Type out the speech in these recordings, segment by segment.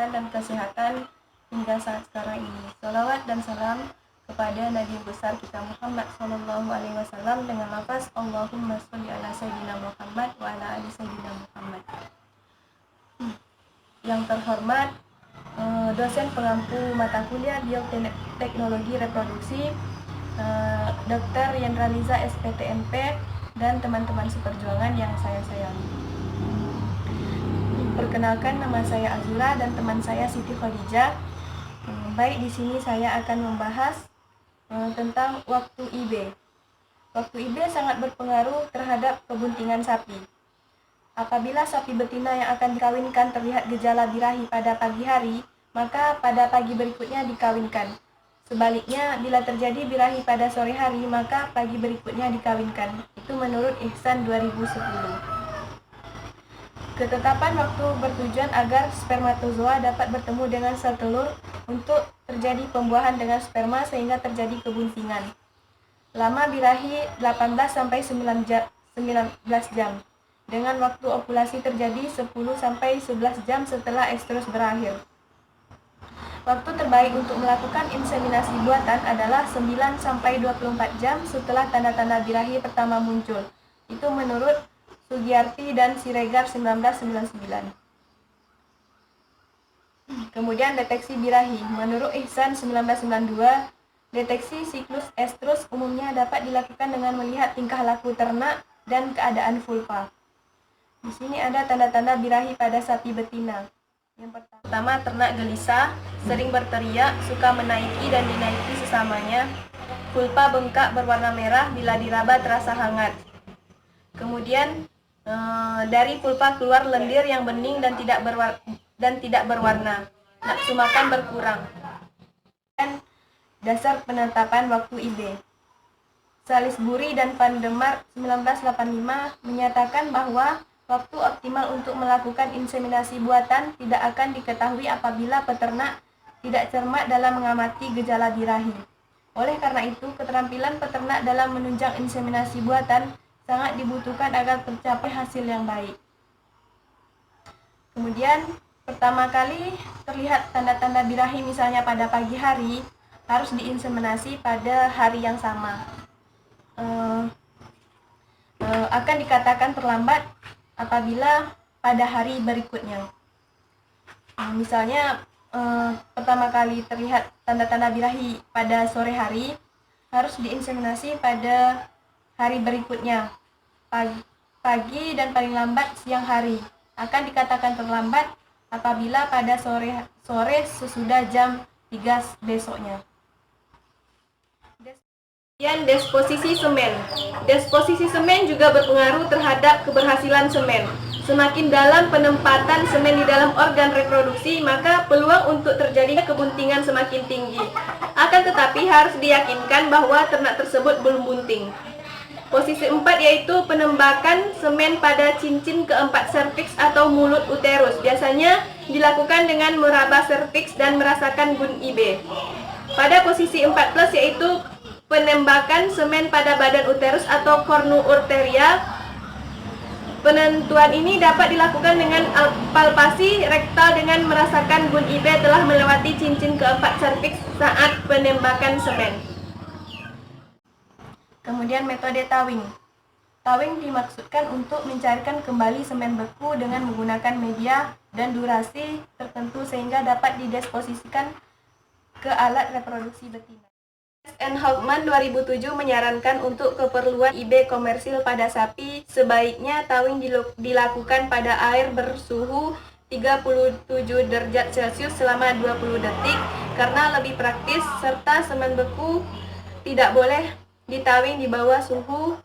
kelancaran dan kesehatan hingga saat sekarang ini. Sholawat dan salam kepada Nabi besar kita Muhammad Sallallahu Alaihi Wasallam dengan lafaz Allahumma sholli ala Sayyidina Muhammad wa ala ali Sayyidina Muhammad. Yang terhormat dosen pengampu mata kuliah Bioteknologi Reproduksi, Dr. Yendraliza SPTMP, dan teman-teman seperjuangan yang saya sayangi. Perkenalkan, nama saya Azura dan teman saya Siti Khadijah. Baik, di sini saya akan membahas tentang waktu IB. Waktu IB sangat berpengaruh terhadap kebuntingan sapi. Apabila sapi betina yang akan dikawinkan terlihat gejala birahi pada pagi hari, maka pada pagi berikutnya dikawinkan. Sebaliknya, bila terjadi birahi pada sore hari, maka pagi berikutnya dikawinkan. Itu menurut Ihsan 2010. Ketetapan waktu bertujuan agar spermatozoa dapat bertemu dengan sel telur untuk terjadi pembuahan dengan sperma sehingga terjadi kebuntingan. Lama birahi 18-19 jam. Dengan waktu ovulasi terjadi 10-11 jam setelah estrus berakhir. Waktu terbaik untuk melakukan inseminasi buatan adalah 9-24 jam setelah tanda-tanda birahi pertama muncul. Itu menurut Sugiyarti dan Siregar 1999. Kemudian deteksi birahi. Menurut Ihsan 1992, deteksi siklus estrus umumnya dapat dilakukan dengan melihat tingkah laku ternak dan keadaan vulva. Di sini ada tanda-tanda birahi pada sapi betina. Yang pertama, ternak gelisah, sering berteriak, suka menaiki dan dinaiki sesamanya. Vulva bengkak berwarna merah, bila diraba terasa hangat. Kemudian dari vulva keluar lendir yang bening dan tidak berwarna. Nafsu makan berkurang. Dan dasar penetapan waktu IB. Salisbury dan Van de Mark 1985 menyatakan bahwa waktu optimal untuk melakukan inseminasi buatan tidak akan diketahui apabila peternak tidak cermat dalam mengamati gejala birahi. Oleh karena itu, keterampilan peternak dalam menunjang inseminasi buatan sangat dibutuhkan agar tercapai hasil yang baik. Kemudian, pertama kali terlihat tanda-tanda birahi misalnya pada pagi hari, harus diinseminasi pada hari yang sama. Akan dikatakan terlambat apabila pada hari berikutnya. Misalnya pertama kali terlihat tanda-tanda birahi pada sore hari, harus diinseminasi pada hari berikutnya, pagi dan paling lambat siang hari. Akan dikatakan terlambat apabila pada sore sesudah jam 3 besoknya. Kemudian disposisi semen. Disposisi semen juga berpengaruh terhadap keberhasilan semen. Semakin dalam penempatan semen di dalam organ reproduksi, maka peluang untuk terjadinya kebuntingan semakin tinggi. Akan tetapi harus diyakinkan bahwa ternak tersebut belum bunting. Posisi 4 yaitu penembakan semen pada cincin keempat serviks atau mulut uterus. Biasanya dilakukan dengan meraba serviks dan merasakan gun IB. Pada posisi 4+ yaitu penembakan semen pada badan uterus atau cornuurteria. Penentuan ini dapat dilakukan dengan palpasi rektal dengan merasakan gun IB telah melewati cincin keempat serviks saat penembakan semen. Kemudian metode tawing. Tawing dimaksudkan untuk mencairkan kembali semen beku dengan menggunakan media dan durasi tertentu sehingga dapat didisposisikan ke alat reproduksi betina. N. Hauptmann 2007 menyarankan untuk keperluan IB komersil pada sapi, sebaiknya tawing dilakukan pada air bersuhu 37 derajat Celcius selama 20 detik karena lebih praktis, serta semen beku tidak boleh ditawing di bawah suhu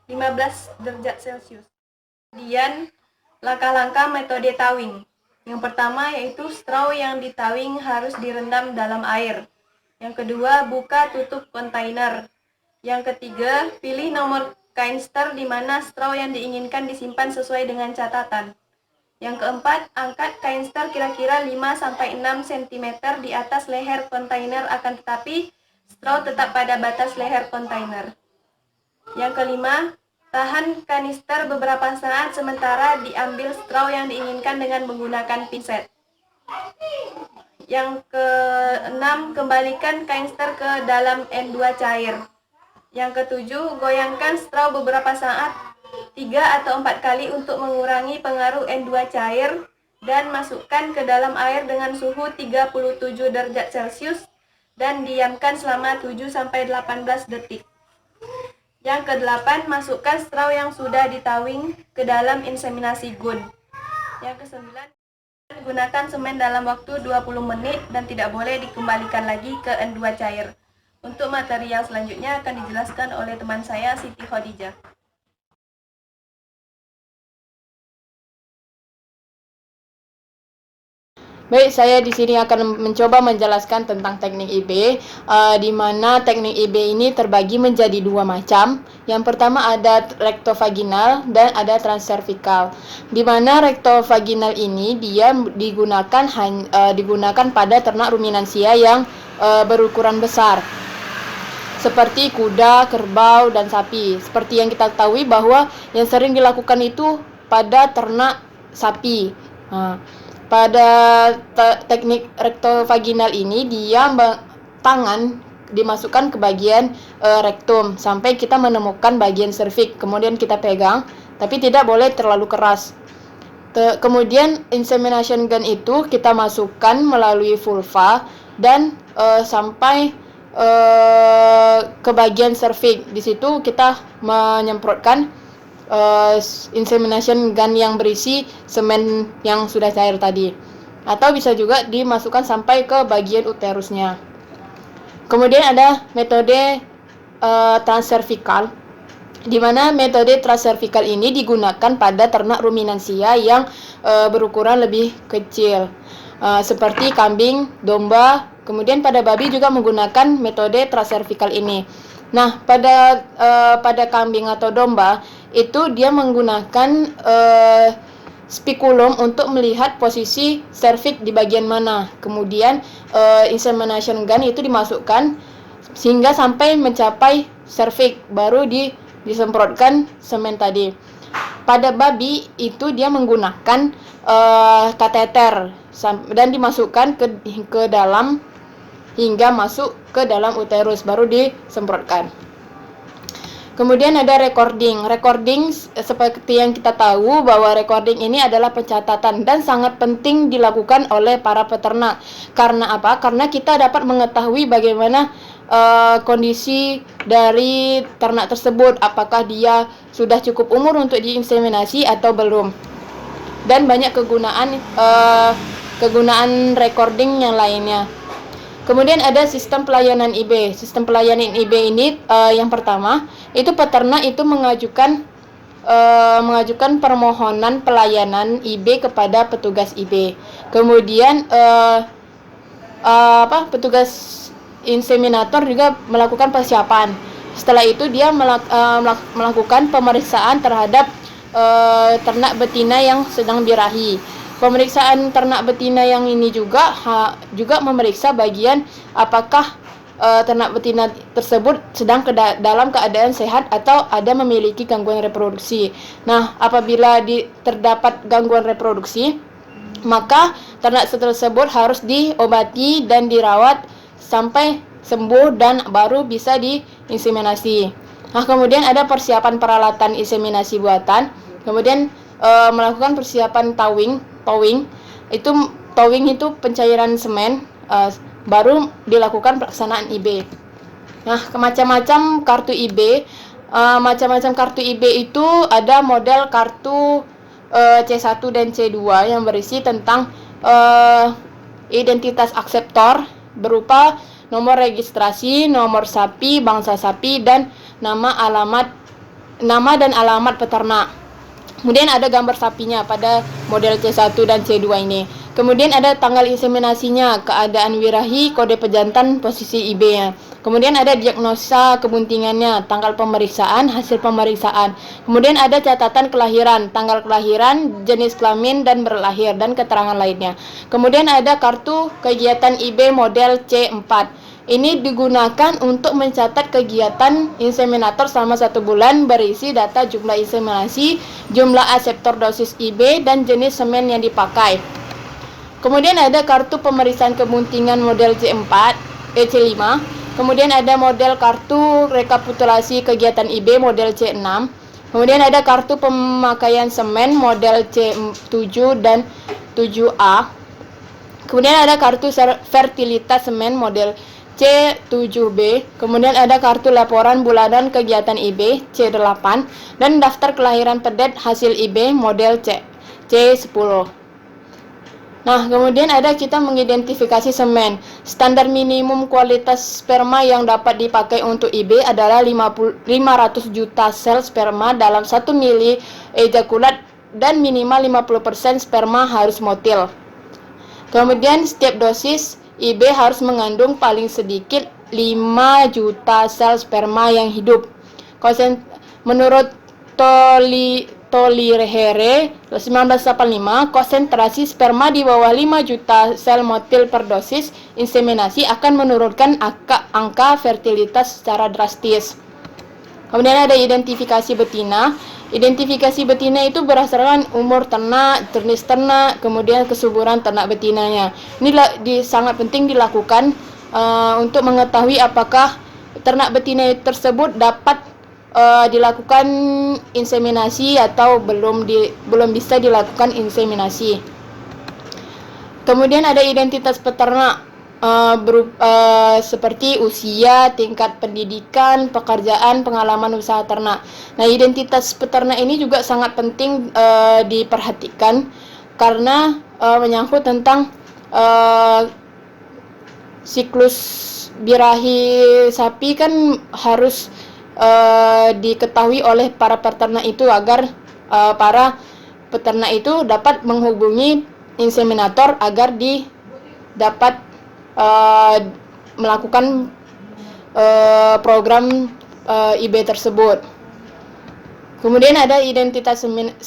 15 derajat Celcius. Kemudian, langkah-langkah metode tawing. Yang pertama yaitu straw yang ditawing harus direndam dalam air. Yang kedua, buka tutup kontainer. Yang ketiga, pilih nomor kanister di mana straw yang diinginkan disimpan sesuai dengan catatan. Yang keempat, angkat kanister kira-kira 5-6 cm di atas leher kontainer, akan tetapi straw tetap pada batas leher kontainer. Yang kelima, tahan kanister beberapa saat sementara diambil straw yang diinginkan dengan menggunakan pinset. Yang keenam, kembalikan kanister ke dalam N2 cair. Yang ketujuh, goyangkan straw beberapa saat 3 atau 4 kali untuk mengurangi pengaruh N2 cair dan masukkan ke dalam air dengan suhu 37 derajat Celcius dan diamkan selama 7-18 detik. Yang kedelapan, masukkan straw yang sudah ditawing ke dalam inseminasi gun. Yang kesembilan, gunakan semen dalam waktu 20 menit dan tidak boleh dikembalikan lagi ke N2 cair. Untuk materi yang selanjutnya akan dijelaskan oleh teman saya, Siti Khadijah. Baik, saya di sini akan mencoba menjelaskan tentang teknik IB, di mana teknik IB ini terbagi menjadi dua macam. Yang pertama ada rektovaginal dan ada transservikal. Di mana rektovaginal ini dia digunakan pada ternak ruminansia yang berukuran besar, seperti kuda, kerbau, dan sapi. Seperti yang kita ketahui bahwa yang sering dilakukan itu pada ternak sapi. Pada teknik rektovaginal ini, dia tangan dimasukkan ke bagian rektum sampai kita menemukan bagian serviks. Kemudian kita pegang, tapi tidak boleh terlalu keras. Kemudian insemination gun itu kita masukkan melalui vulva dan sampai ke bagian serviks. Di situ kita menyemprotkan insemination gun yang berisi semen yang sudah cair tadi, atau bisa juga dimasukkan sampai ke bagian uterusnya. Kemudian ada metode transservikal, di mana metode transservikal ini digunakan pada ternak ruminansia yang berukuran lebih kecil, seperti kambing, domba. Kemudian pada babi juga menggunakan metode transservikal ini. Nah, pada kambing atau domba itu dia menggunakan spikulum untuk melihat posisi serviks di bagian mana. Kemudian insemination gun itu dimasukkan sehingga sampai mencapai serviks, baru disemprotkan semen tadi. Pada babi itu dia menggunakan kateter dan dimasukkan ke dalam hingga masuk ke dalam uterus, baru disemprotkan. Kemudian ada recording. Recording seperti yang kita tahu bahwa recording ini adalah pencatatan dan sangat penting dilakukan oleh para peternak. Karena apa? Karena kita dapat mengetahui bagaimana kondisi dari ternak tersebut, apakah dia sudah cukup umur untuk diinseminasi atau belum. Dan banyak kegunaan recording yang lainnya. Kemudian ada sistem pelayanan IB. Sistem pelayanan IB ini yang pertama itu peternak itu mengajukan permohonan pelayanan IB kepada petugas IB. Kemudian petugas inseminator juga melakukan persiapan. Setelah itu dia melakukan pemeriksaan terhadap ternak betina yang sedang birahi. Pemeriksaan ternak betina yang ini juga memeriksa bagian apakah ternak betina tersebut sedang dalam keadaan sehat atau ada memiliki gangguan reproduksi. Nah, apabila terdapat gangguan reproduksi, maka ternak tersebut harus diobati dan dirawat sampai sembuh dan baru bisa diinseminasi. Nah, kemudian ada persiapan peralatan inseminasi buatan. Kemudian melakukan persiapan towing. Towing itu pencairan semen, baru dilakukan pelaksanaan IB. Nah, macam-macam kartu IB. Macam-macam kartu IB itu ada model kartu C1 dan C2 yang berisi tentang identitas akseptor berupa nomor registrasi, nomor sapi, bangsa sapi, dan nama dan alamat peternak. Kemudian ada gambar sapinya pada model C1 dan C2 ini. Kemudian ada tanggal inseminasinya, keadaan birahi, kode pejantan, posisi IB-nya. Kemudian ada diagnosa kebuntingannya, tanggal pemeriksaan, hasil pemeriksaan. Kemudian ada catatan kelahiran, tanggal kelahiran, jenis kelamin dan berlahir, dan keterangan lainnya. Kemudian ada kartu kegiatan IB model C4. Ini digunakan untuk mencatat kegiatan inseminator selama 1 bulan, berisi data jumlah inseminasi, jumlah aseptor dosis IB, dan jenis semen yang dipakai. Kemudian ada kartu pemeriksaan kebuntingan model C4, C5. Kemudian ada model kartu rekapitulasi kegiatan IB model C6. Kemudian ada kartu pemakaian semen model C7 dan 7A. Kemudian ada kartu fertilitas semen model C7B. Kemudian ada kartu laporan bulanan kegiatan IB C8 dan daftar kelahiran pedet hasil IB model C10. Nah, kemudian ada kita mengidentifikasi semen. Standar minimum kualitas sperma yang dapat dipakai untuk IB adalah 500 juta sel sperma dalam 1 mili ejakulat dan minimal 50% sperma harus motil. Kemudian setiap dosis IB harus mengandung paling sedikit 5 juta sel sperma yang hidup. Menurut Tolihere 1985, konsentrasi sperma di bawah 5 juta sel motil per dosis inseminasi akan menurunkan angka fertilitas secara drastis. Kemudian ada identifikasi betina. Identifikasi betina itu berdasarkan umur ternak, jenis ternak, kemudian kesuburan ternak betinanya. Ini sangat penting dilakukan untuk mengetahui apakah ternak betina tersebut dapat dilakukan inseminasi atau belum bisa dilakukan inseminasi. Kemudian ada identitas peternak seperti usia, tingkat pendidikan, pekerjaan, pengalaman usaha ternak. Nah, identitas peternak ini juga sangat penting diperhatikan karena menyangkut tentang siklus birahi sapi kan harus diketahui oleh para peternak itu agar para peternak itu dapat menghubungi inseminator agar dapat melakukan program IB tersebut. Kemudian ada identitas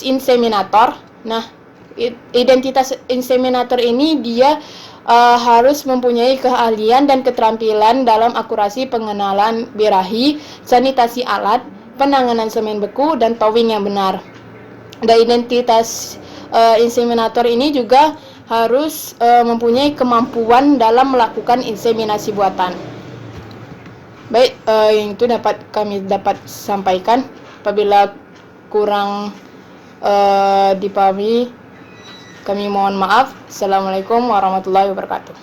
inseminator. Nah, identitas inseminator ini dia harus mempunyai keahlian dan keterampilan dalam akurasi pengenalan birahi, sanitasi alat, penanganan semen beku, dan towing yang benar. Dan identitas inseminator ini juga harus mempunyai kemampuan dalam melakukan inseminasi buatan. Baik, itu kami dapat sampaikan. Apabila kurang dipahami, kami mohon maaf. Assalamualaikum warahmatullahi wabarakatuh.